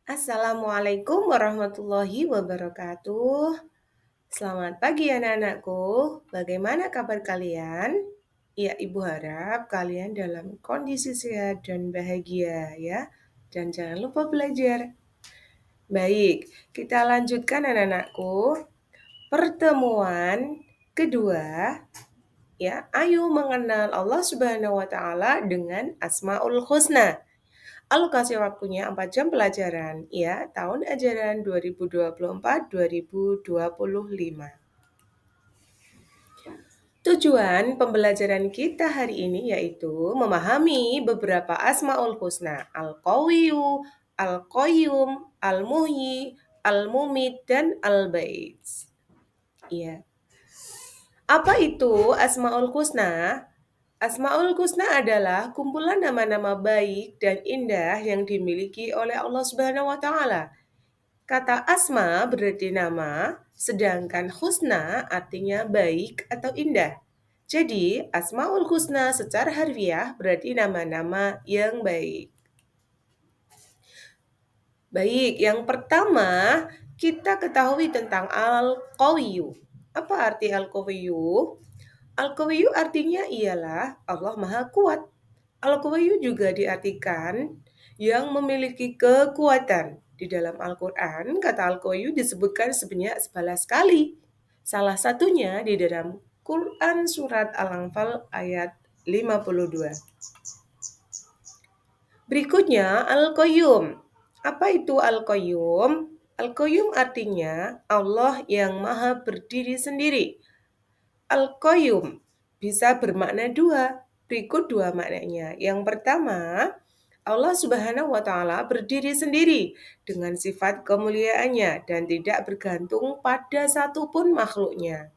Assalamualaikum warahmatullahi wabarakatuh. Selamat pagi anak-anakku. Bagaimana kabar kalian? Ya, Ibu harap kalian dalam kondisi sehat dan bahagia ya. Dan jangan lupa belajar. Baik, kita lanjutkan anak-anakku. Pertemuan kedua ya, ayo mengenal Allah Subhanahu wa taala dengan Asmaul Husna. Alokasi waktunya 4 jam pelajaran, ya, tahun ajaran 2024-2025. Tujuan pembelajaran kita hari ini yaitu memahami beberapa Asmaul Husna, Al-Qawiyyu, Al-Qayyum, Al-Muhyi, Al-Mumit, dan Al-Bait. Ya. Apa itu Asmaul Husna? Asmaul Husna adalah kumpulan nama-nama baik dan indah yang dimiliki oleh Allah Subhanahu wa taala. Kata asma berarti nama, sedangkan husna artinya baik atau indah. Jadi, Asmaul Husna secara harfiah berarti nama-nama yang baik. Baik, yang pertama kita ketahui tentang Al-Qawiyyu. Apa arti Al-Qawiyyu? Al-Qawiyyu artinya ialah Allah Maha Kuat. Al-Qawiyyu juga diartikan yang memiliki kekuatan. Di dalam Al-Quran, kata Al-Qawiyyu disebutkan sebanyak 11 kali. Salah satunya di dalam Quran Surat Al-Anfal ayat 52. Berikutnya, Al-Qayyum. Apa itu Al-Qayyum? Al-Qayyum artinya Allah yang maha berdiri sendiri. Al-Qayyum bisa bermakna dua. Berikut dua maknanya. Yang pertama, Allah Subhanahu wa taala berdiri sendiri dengan sifat kemuliaannya dan tidak bergantung pada satupun makhluknya.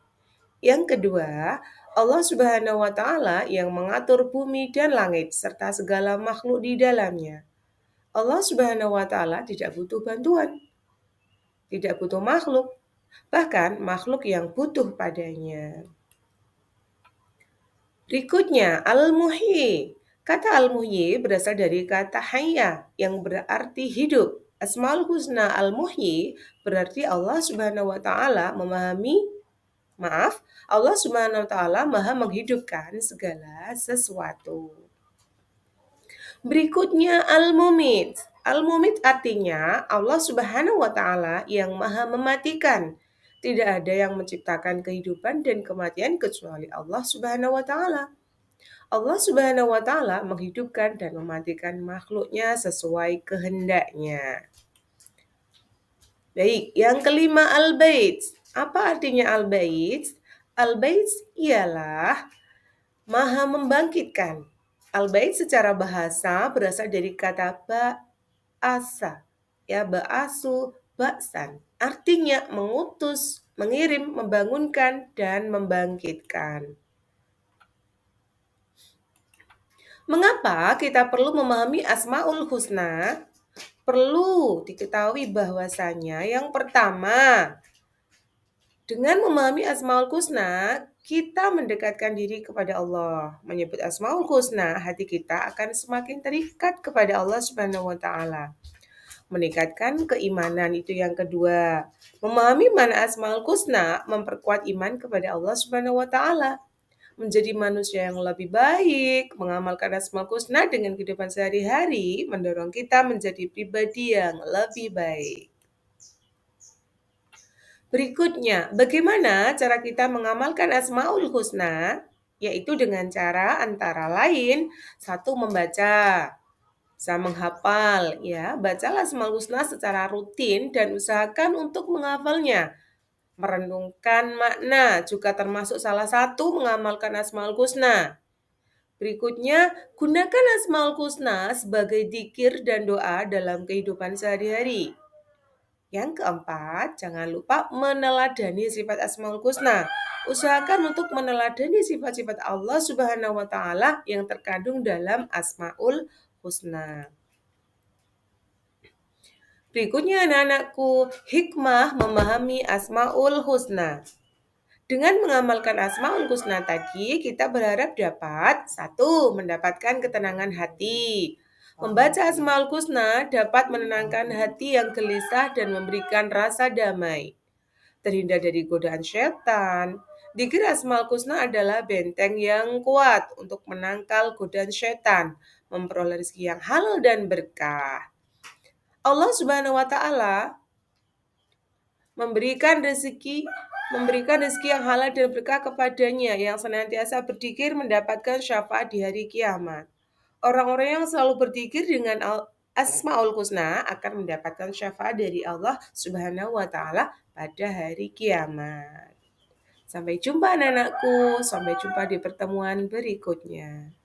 Yang kedua, Allah Subhanahu wa taala yang mengatur bumi dan langit serta segala makhluk di dalamnya. Allah Subhanahu wa taala tidak butuh bantuan, tidak butuh makhluk, bahkan makhluk yang butuh padanya. Berikutnya, Al-Muhyi. Kata Al-Muhyi berasal dari kata hayya yang berarti hidup. Asmaul Husna Al-Muhyi berarti Allah Subhanahu wa taala Allah Subhanahu wa taala Maha menghidupkan segala sesuatu. Berikutnya Al-Mumit. Al-Mumit artinya Allah Subhanahu wa taala yang Maha mematikan. Tidak ada yang menciptakan kehidupan dan kematian kecuali Allah Subhanahu wa taala. Allah Subhanahu wa taala menghidupkan dan mematikan makhluknya sesuai kehendaknya. Baik, yang kelima Al-Bait. Apa artinya Al-Bait? Al-Bait ialah Maha membangkitkan. Al-Bait secara bahasa berasal dari kata ba'asa, ya, ba'asu, ba'san. Artinya mengutus, mengirim, membangunkan, dan membangkitkan. Mengapa kita perlu memahami Asmaul Husna? Perlu diketahui bahwasanya yang pertama, dengan memahami Asmaul Husna, kita mendekatkan diri kepada Allah. Menyebut Asmaul Husna, hati kita akan semakin terikat kepada Allah Subhanahu wa taala. Meningkatkan keimanan itu yang kedua. Memahami mana Asmaul Husna memperkuat iman kepada Allah Subhanahu wa taala. Menjadi manusia yang lebih baik, mengamalkan Asmaul Husna dengan kehidupan sehari-hari, mendorong kita menjadi pribadi yang lebih baik. Berikutnya, bagaimana cara kita mengamalkan Asmaul Husna? Yaitu dengan cara antara lain, satu membaca, bisa menghafal, ya. Bacalah Asmaul Husna secara rutin dan usahakan untuk menghafalnya. Merenungkan makna juga termasuk salah satu mengamalkan Asmaul Husna. Berikutnya, gunakan Asmaul Husna sebagai dzikir dan doa dalam kehidupan sehari-hari. Yang keempat, jangan lupa meneladani sifat Asmaul Husna. Usahakan untuk meneladani sifat-sifat Allah Subhanahu wa taala yang terkandung dalam Asmaul Husna. Berikutnya anak-anakku, hikmah memahami Asmaul Husna. Dengan mengamalkan Asmaul Husna tadi, kita berharap dapat 1. Mendapatkan ketenangan hati, Membaca Asmaul Husna dapat menenangkan hati yang gelisah dan memberikan rasa damai, terhindar dari godaan setan. Dzikir Asmaul Husna adalah benteng yang kuat untuk menangkal godaan setan, memperoleh rezeki yang halal dan berkah. Allah Subhanahu wa taala memberikan rezeki yang halal dan berkah kepadanya yang senantiasa berzikir mendapatkan syafaat di hari kiamat. Orang-orang yang selalu berzikir dengan Asmaul Husna akan mendapatkan syafaat dari Allah Subhanahu wa taala pada hari kiamat. Sampai jumpa anak-anakku, sampai jumpa di pertemuan berikutnya.